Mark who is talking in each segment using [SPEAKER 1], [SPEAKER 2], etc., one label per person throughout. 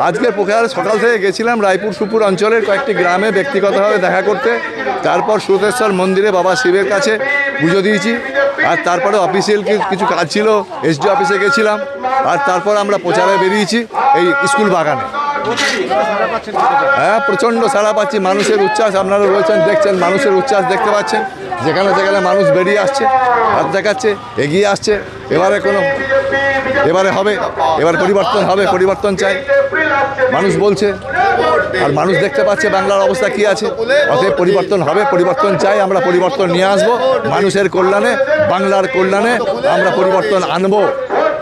[SPEAKER 1] আজকে প্রচারে সকাল থেকে গেছিলাম রায়পুর সুপুর অঞ্চলের কয়েকটি গ্রামে ব্যক্তিগতভাবে দেখা করতে। তারপর সুরেশ্বর মন্দিরে বাবা শিবের কাছে পুজো দিয়েছি। আর তারপরে অফিসিয়াল কিছু কাজ ছিল, এসডি অফিসে গেছিলাম। আর তারপর আমরা প্রচারে বেরিয়েছি এই স্কুল বাগানে। হ্যাঁ, প্রচণ্ড সাড়া পাচ্ছি, মানুষের উচ্ছ্বাস। আপনারা রয়েছেন, দেখছেন, মানুষের উচ্ছ্বাস দেখতে পাচ্ছেন। যেখানে যেখানে মানুষ বেরিয়ে আসছে, হাত দেখাচ্ছে, এগিয়ে আসছে। এবারে হবে, এবার পরিবর্তন হবে, পরিবর্তন চাই মানুষ বলছে। আর মানুষ দেখতে পাচ্ছে বাংলার অবস্থা কী আছে। অতএব পরিবর্তন হবে, পরিবর্তন চাই। আমরা পরিবর্তন নিয়ে আসবো মানুষের কল্যাণে, বাংলার কল্যাণে আমরা পরিবর্তন আনবো,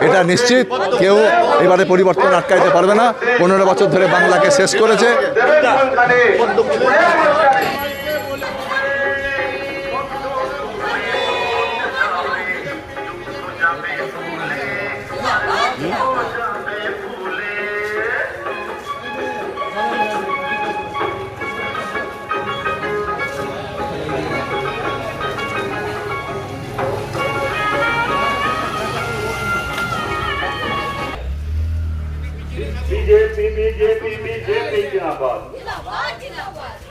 [SPEAKER 1] এটা নিশ্চিত। কেউ এবারে পরিবর্তন আটকাইতে পারবে না। 15 বছর ধরে বাংলাকে শেষ করেছে।
[SPEAKER 2] बीजेपी बीजेपी बीजेपी जिंदाबाद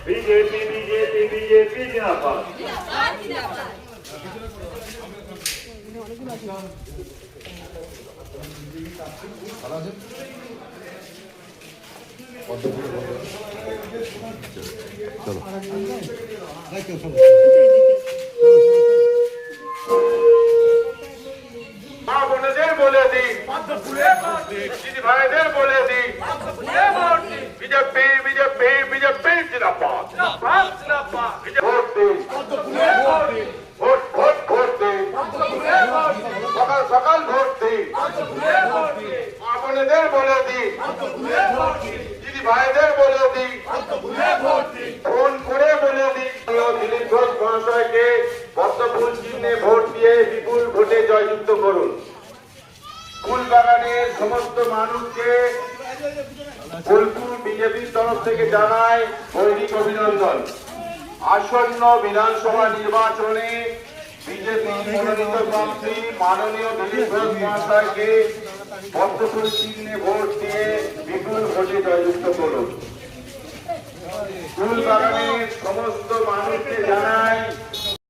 [SPEAKER 2] बीजेपी बीजेपी बीजेपी जिंदाबाद। মা বোনেদের বলে দিই, দিদি ভাইদের বলে দিই, বিজেপি বিজেপি বিজেপি জিন্দাবাদ। ভোট দিন, ভোট ভোট ভোট দিন, সকাল সকাল ভোট দিন। মা বোনেদের বলে দিই, দিদি ভাইদের বলে দিই, ফোন করে বলে দিই। দিলীপ ঘোষ মহাশয়কে পদ্মফুল চিহ্নে ভোট দিয়ে বিপুল ভোটে জয়যুক্ত করুন। ফুল বাগানের সমস্ত মানুষকে বোলপুর বিজেপির তরফ থেকে জানায় দৈনিক অভিনন্দন। আসন্ন বিধানসভা নির্বাচনে বিজেপি মনোনীত প্রার্থী মাননীয় দিলীপ ঘোষ মহাশয়কে পদ্মফুল চিহ্নে ভোট দিয়ে বিপুল ভোটে জয়যুক্ত করুন। ফুল বাগানের সমস্ত মানুষকে জানায়